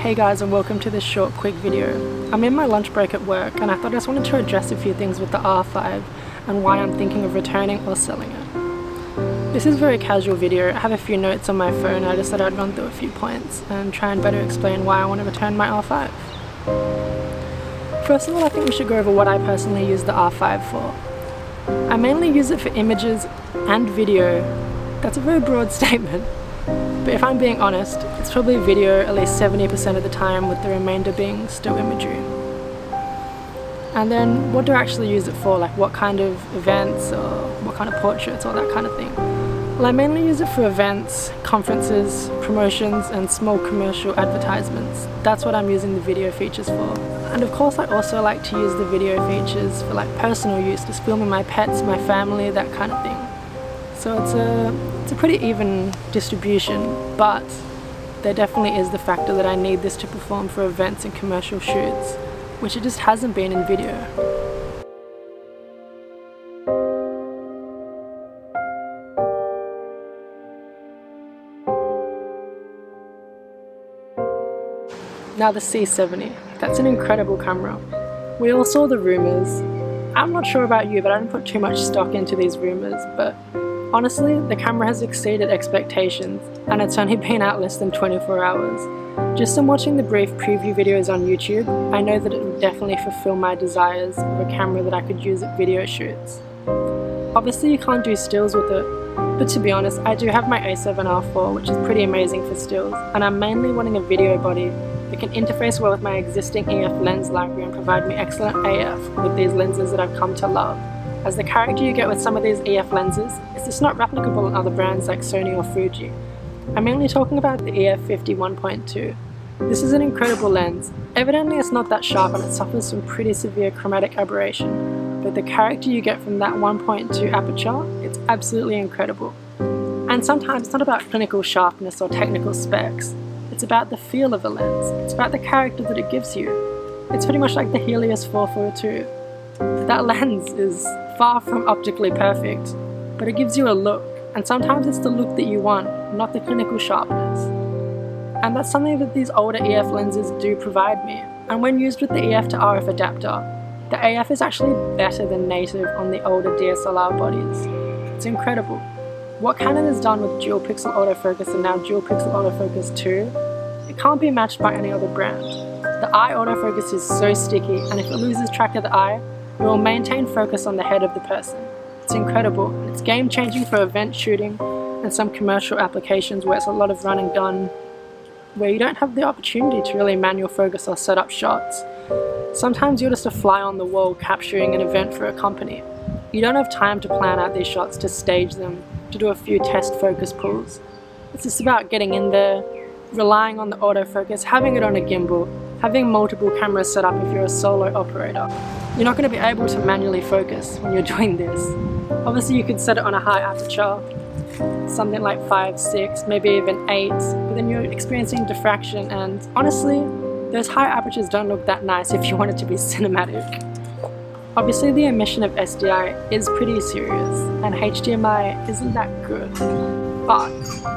Hey guys, and welcome to this short quick video. I'm in my lunch break at work and I thought I just wanted to address a few things with the R5 and why I'm thinking of returning or selling it. This is a very casual video. I have a few notes on my phone. I just thought I'd run through a few points and try and better explain why I want to return my R5. First of all, I think we should go over what I personally use the R5 for. I mainly use it for images and video. That's a very broad statement. But if I'm being honest, it's probably video at least 70% of the time, with the remainder being still imagery. And then what do I actually use it for? Like what kind of events or what kind of portraits or that kind of thing? Well, I mainly use it for events, conferences, promotions and small commercial advertisements. That's what I'm using the video features for. And of course I also like to use the video features for like personal use, just filming my pets, my family, that kind of thing. So it's a pretty even distribution, but there definitely is the factor that I need this to perform for events and commercial shoots, which it just hasn't been in video. Now the C70, that's an incredible camera. We all saw the rumours. I'm not sure about you, but I didn't put too much stock into these rumours, but honestly, the camera has exceeded expectations, and it's only been out less than 24 hours. Just from watching the brief preview videos on YouTube, I know that it would definitely fulfill my desires of a camera that I could use at video shoots. Obviously you can't do stills with it, but to be honest, I do have my A7R4, which is pretty amazing for stills, and I'm mainly wanting a video body that can interface well with my existing EF lens library and provide me excellent AF with these lenses that I've come to love. As the character you get with some of these EF lenses is just not replicable in other brands like Sony or Fuji. I'm mainly talking about the EF 50 1.2. This is an incredible lens. Evidently it's not that sharp and it suffers from pretty severe chromatic aberration, but the character you get from that 1.2 aperture, it's absolutely incredible. And sometimes it's not about clinical sharpness or technical specs, it's about the feel of the lens, it's about the character that it gives you. It's pretty much like the Helios 442. That lens is far from optically perfect, but it gives you a look, and sometimes it's the look that you want, not the clinical sharpness. And that's something that these older EF lenses do provide me, and when used with the EF to RF adapter, the AF is actually better than native on the older DSLR bodies. It's incredible. What Canon has done with dual pixel autofocus and now dual pixel autofocus 2, it can't be matched by any other brand. The eye autofocus is so sticky, and if it loses track of the eye, it will maintain focus on the head of the person. It's incredible, and it's game changing for event shooting and some commercial applications where it's a lot of run and gun, where you don't have the opportunity to really manual focus or set up shots. Sometimes you're just a fly on the wall capturing an event for a company. You don't have time to plan out these shots, to stage them, to do a few test focus pulls. It's just about getting in there, relying on the autofocus, having it on a gimbal, having multiple cameras set up if you're a solo operator. You're not going to be able to manually focus when you're doing this. Obviously you could set it on a high aperture, something like 5, 6, maybe even 8, but then you're experiencing diffraction, and honestly, those high apertures don't look that nice if you want it to be cinematic. Obviously the emission of SDI is pretty serious, and HDMI isn't that good. But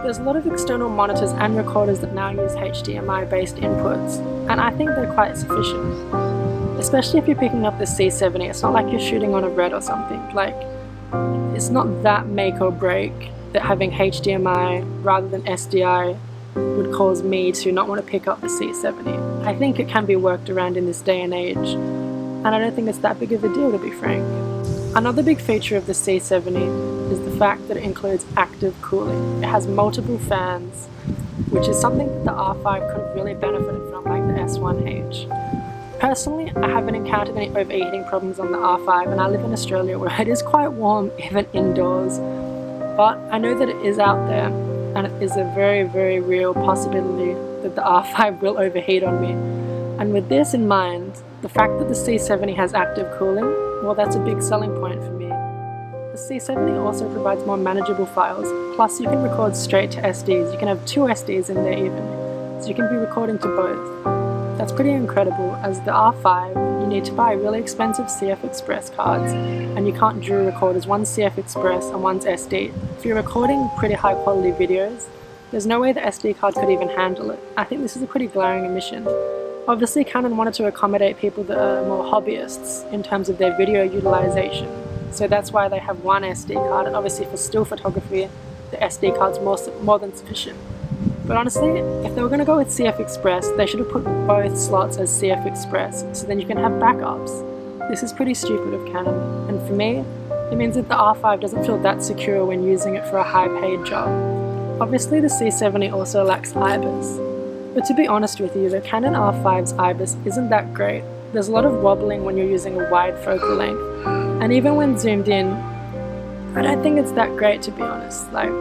there's a lot of external monitors and recorders that now use HDMI based inputs, and I think they're quite sufficient. Especially if you're picking up the C70, it's not like you're shooting on a Red or something. Like, it's not that make or break that having HDMI rather than SDI would cause me to not want to pick up the C70. I think it can be worked around in this day and age, and I don't think it's that big of a deal, to be frank. Another big feature of the C70 is the fact that it includes active cooling. It has multiple fans, which is something that the R5 could have really benefited from, like the S1H. Personally, I haven't encountered any overheating problems on the R5, and I live in Australia where it is quite warm even indoors, but I know that it is out there, and it is a very, very real possibility that the R5 will overheat on me. And with this in mind, the fact that the C70 has active cooling, well, that's a big selling point for me. The C70 also provides more manageable files, plus you can record straight to SDs. You can have 2 SDs in there even, so you can be recording to both. That's pretty incredible, as the R5, you need to buy really expensive CF Express cards, and you can't dual record as one's CF Express and one's SD. If you're recording pretty high quality videos, There's no way the SD card could even handle it. I think this is a pretty glaring omission. Obviously Canon wanted to accommodate people that are more hobbyists in terms of their video utilization, so that's why they have one SD card, and obviously for still photography the SD card's more than sufficient. But honestly, if they were going to go with CF Express, they should have put both slots as CF Express, so then you can have backups. This is pretty stupid of Canon, and for me, it means that the R5 doesn't feel that secure when using it for a high-paid job. Obviously the C70 also lacks IBIS, but to be honest with you, the Canon R5's IBIS isn't that great. There's a lot of wobbling when you're using a wide focal length, and even when zoomed in, I don't think it's that great, to be honest. Like,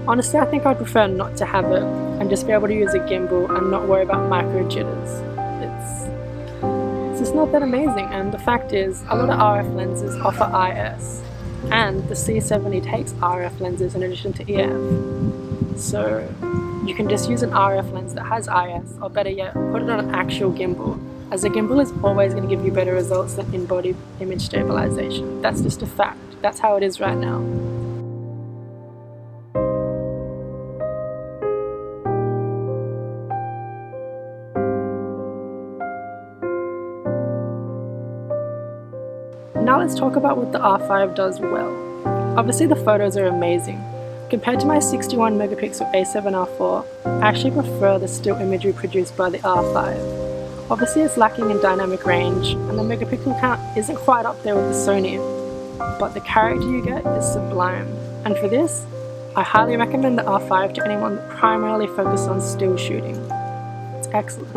honestly, I think I'd prefer not to have it and just be able to use a gimbal and not worry about micro jitters. It's just not that amazing, and the fact is, a lot of RF lenses offer IS, and the C70 takes RF lenses in addition to EF. So you can just use an RF lens that has IS, or better yet, put it on an actual gimbal, as a gimbal is always going to give you better results than in-body image stabilization. That's just a fact. That's how it is right now. Now let's talk about what the R5 does well. Obviously the photos are amazing. Compared to my 61 megapixel A7R4, I actually prefer the still imagery produced by the R5. Obviously it's lacking in dynamic range, and the megapixel count isn't quite up there with the Sony, but the character you get is sublime. And for this, I highly recommend the R5 to anyone that primarily focuses on still shooting. It's excellent.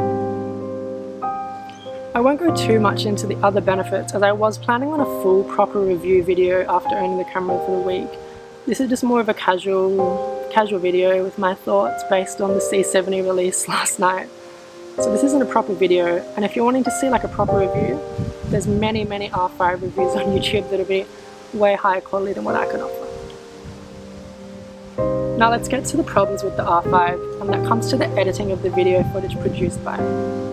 I won't go too much into the other benefits, as I was planning on a full proper review video after owning the camera for the week. This is just more of a casual video with my thoughts based on the C70 release last night. So this isn't a proper video, and if you're wanting to see like a proper review, there's many R5 reviews on YouTube that'll be way higher quality than what I can offer. Now let's get to the problems with the R5, and that comes to the editing of the video footage produced by it.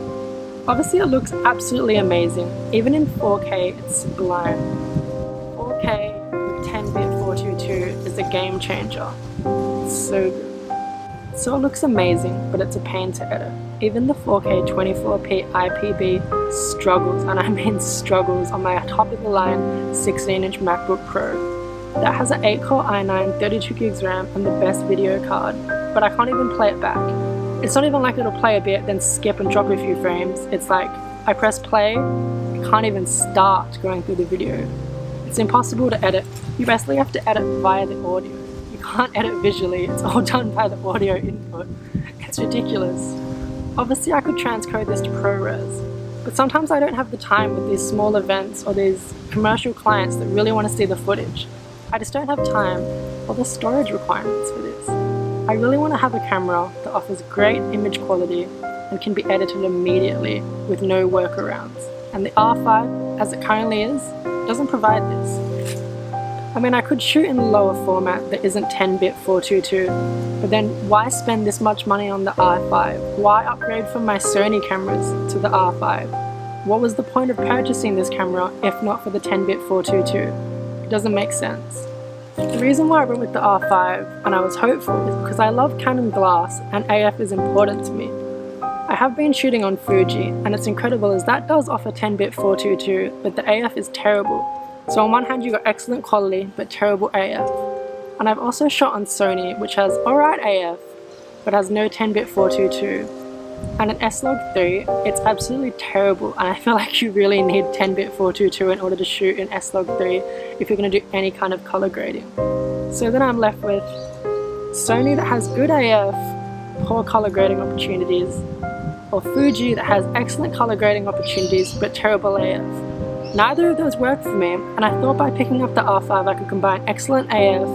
Obviously it looks absolutely amazing. Even in 4K, it's sublime. 4K with 10-bit 422 is a game changer. It's so good. So it looks amazing, but it's a pain to edit. Even the 4K 24p IPB struggles, and I mean struggles, on my top-of-the-line 16-inch MacBook Pro. That has an 8-core i9, 32GB RAM, and the best video card, but I can't even play it back. It's not even like it'll play a bit, then skip and drop a few frames. It's like, I press play, I can't even start going through the video. It's impossible to edit. You basically have to edit via the audio. You can't edit visually, it's all done by the audio input. It's ridiculous. Obviously I could transcode this to PRORES, but sometimes I don't have the time with these small events or these commercial clients that really want to see the footage. I just don't have time or the storage requirements for this. I really want to have a camera that offers great image quality and can be edited immediately with no workarounds. And the R5, as it currently is, doesn't provide this. I mean, I could shoot in a lower format that isn't 10-bit 422, but then why spend this much money on the R5? Why upgrade from my Sony cameras to the R5? What was the point of purchasing this camera if not for the 10-bit 422? It doesn't make sense. The reason why I went with the R5, and I was hopeful, is because I love Canon glass and AF is important to me. I have been shooting on Fuji, and it's incredible as that does offer 10-bit 422, but the AF is terrible. So on one hand you got excellent quality, but terrible AF. And I've also shot on Sony, which has alright AF, but has no 10-bit 422. And in S-Log3, it's absolutely terrible, and I feel like you really need 10-bit 422 in order to shoot in S-Log3 if you're going to do any kind of color grading. So then I'm left with Sony that has good AF, poor color grading opportunities, or Fuji that has excellent color grading opportunities but terrible AF. Neither of those work for me, and I thought by picking up the R5 I could combine excellent AF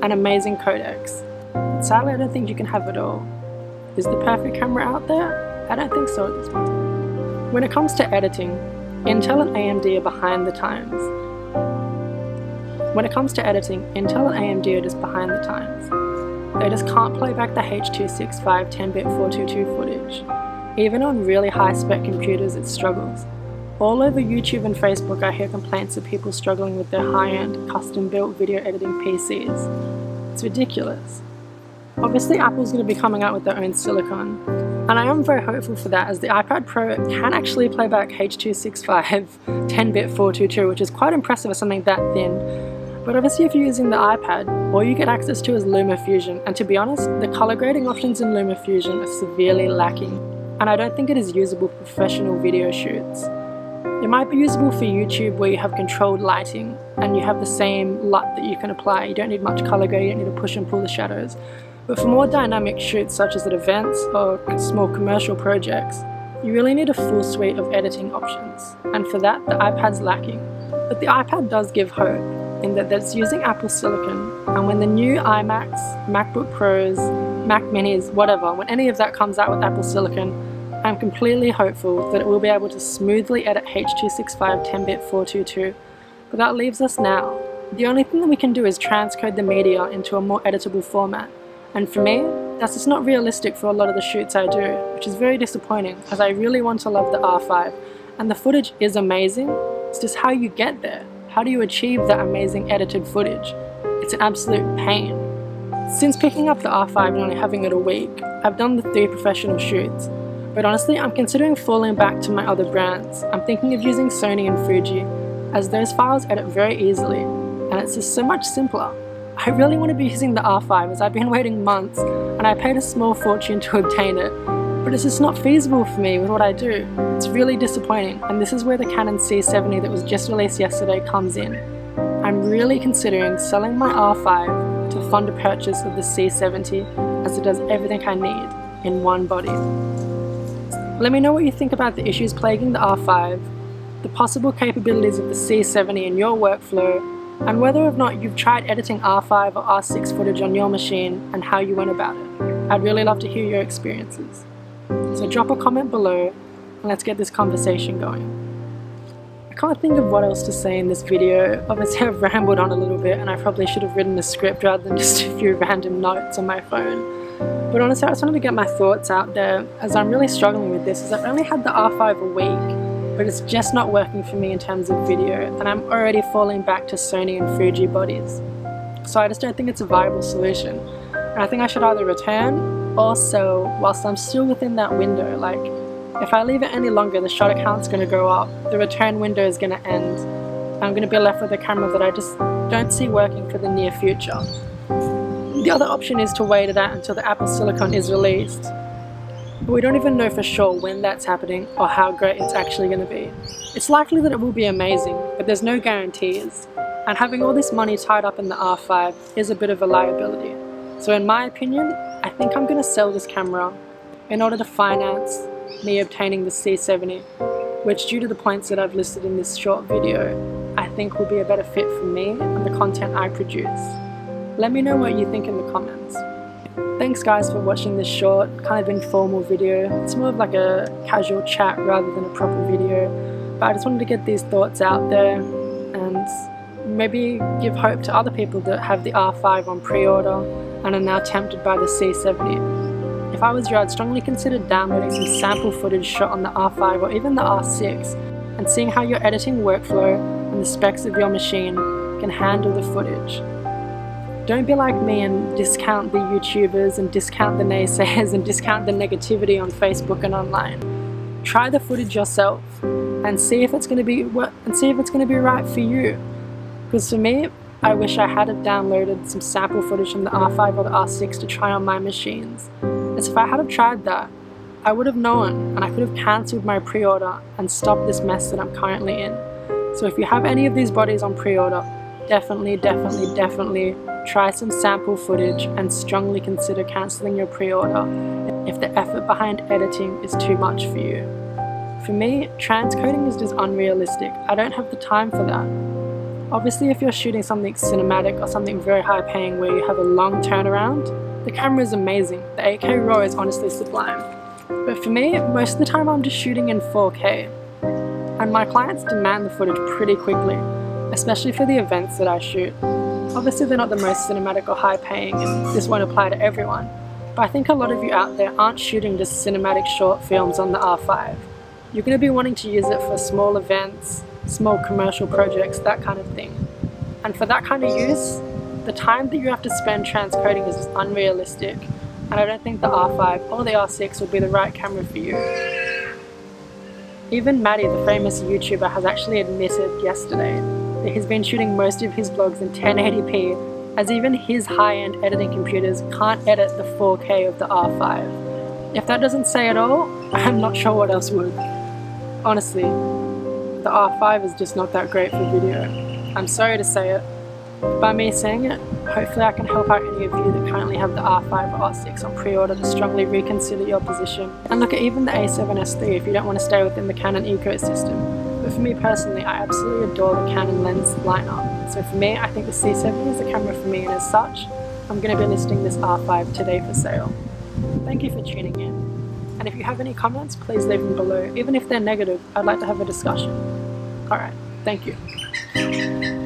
and amazing codecs. But sadly I don't think you can have it all. Is the perfect camera out there? I don't think so at this point. When it comes to editing, Intel and AMD are behind the times. When it comes to editing, Intel and AMD are just behind the times. They just can't play back the H.265 10-bit 422 footage. Even on really high-spec computers it struggles. All over YouTube and Facebook I hear complaints of people struggling with their high-end, custom-built video editing PCs. It's ridiculous. Obviously Apple's going to be coming out with their own silicon, and I am very hopeful for that, as the iPad Pro can actually play back H.265 10-bit 422, which is quite impressive for something that thin. But obviously if you're using the iPad, all you get access to is LumaFusion, and to be honest, the color grading options in LumaFusion are severely lacking, and I don't think it is usable for professional video shoots. It might be usable for YouTube where you have controlled lighting and you have the same LUT that you can apply. You don't need much color grading, you don't need to push and pull the shadows. But for more dynamic shoots such as at events or small commercial projects, you really need a full suite of editing options, and for that the iPad's lacking. But the iPad does give hope, in that it's using Apple Silicon, and when the new iMacs, MacBook Pros, Mac Minis, whatever, when any of that comes out with Apple Silicon, I'm completely hopeful that it will be able to smoothly edit H.265 10-bit 422. But that leaves us now. The only thing that we can do is transcode the media into a more editable format. And for me, that's just not realistic for a lot of the shoots I do, which is very disappointing, as I really want to love the R5, and the footage is amazing. It's just how you get there. How do you achieve that amazing edited footage? It's an absolute pain. Since picking up the R5 and only having it a week, I've done the 3 professional shoots, but honestly I'm considering falling back to my other brands. I'm thinking of using Sony and Fuji, as those files edit very easily, and it's just so much simpler. I really want to be using the R5, as I've been waiting months and I paid a small fortune to obtain it, but it's just not feasible for me with what I do. It's really disappointing, and this is where the Canon C70 that was just released yesterday comes in. I'm really considering selling my R5 to fund a purchase of the C70, as it does everything I need in one body. Let me know what you think about the issues plaguing the R5, the possible capabilities of the C70 in your workflow, and whether or not you've tried editing R5 or R6 footage on your machine and how you went about it. I'd really love to hear your experiences. So drop a comment below and let's get this conversation going. I can't think of what else to say in this video. Obviously I've rambled on a little bit and I probably should have written a script rather than just a few random notes on my phone. But honestly I just wanted to get my thoughts out there, as I'm really struggling with this, as I've only had the R5 a week. But it's just not working for me in terms of video, and I'm already falling back to Sony and Fuji bodies. So I just don't think it's a viable solution, and I think I should either return or sell whilst I'm still within that window. Like, if I leave it any longer, the shutter count's going to go up, the return window is going to end, and I'm going to be left with a camera that I just don't see working for the near future. The other option is to wait it out until the Apple Silicon is released. But we don't even know for sure when that's happening or how great it's actually going to be. It's likely that it will be amazing, but there's no guarantees, and having all this money tied up in the R5 is a bit of a liability. So in my opinion, I think I'm going to sell this camera in order to finance me obtaining the C70, which, due to the points that I've listed in this short video, I think will be a better fit for me and the content I produce. Let me know what you think in the comments. Thanks guys for watching this short, kind of informal video. It's more of like a casual chat rather than a proper video, but I just wanted to get these thoughts out there and maybe give hope to other people that have the R5 on pre-order and are now tempted by the C70. If I was you, I'd strongly consider downloading some sample footage shot on the R5 or even the R6 and seeing how your editing workflow and the specs of your machine can handle the footage. Don't be like me and discount the YouTubers and discount the naysayers and discount the negativity on Facebook and online. Try the footage yourself and see if it's going to be right for you. Because for me, I wish I had downloaded some sample footage from the R5 or the R6 to try on my machines. As if I had tried that, I would have known and I could have cancelled my pre-order and stopped this mess that I'm currently in. So if you have any of these bodies on pre-order, definitely try some sample footage and strongly consider cancelling your pre-order if the effort behind editing is too much for you. For me, transcoding is just unrealistic. I don't have the time for that. Obviously if you're shooting something cinematic or something very high paying where you have a long turnaround, the camera is amazing. The 8K RAW is honestly sublime. But for me, most of the time I'm just shooting in 4K. And my clients demand the footage pretty quickly, especially for the events that I shoot. Obviously they're not the most cinematic or high paying, and this won't apply to everyone, but I think a lot of you out there aren't shooting just cinematic short films on the R5. You're going to be wanting to use it for small events, small commercial projects, that kind of thing. And for that kind of use, The time that you have to spend transcoding is just unrealistic, and I don't think the R5 or the R6 will be the right camera for you. Even Maddie, the famous YouTuber, has actually admitted yesterday that he's been shooting most of his vlogs in 1080p, as even his high-end editing computers can't edit the 4K of the R5. If that doesn't say it all, I'm not sure what else would. Honestly, the R5 is just not that great for video. I'm sorry to say it. By me saying it, hopefully I can help out any of you that currently have the R5 or R6 on pre-order to strongly reconsider your position. And look at even the A7S III if you don't want to stay within the Canon ecosystem. But for me personally, I absolutely adore the Canon lens lineup. So for me, I think the C70 is the camera for me, and as such, I'm going to be listing this R5 today for sale. Thank you for tuning in. And if you have any comments, please leave them below. Even if they're negative, I'd like to have a discussion. Alright, thank you.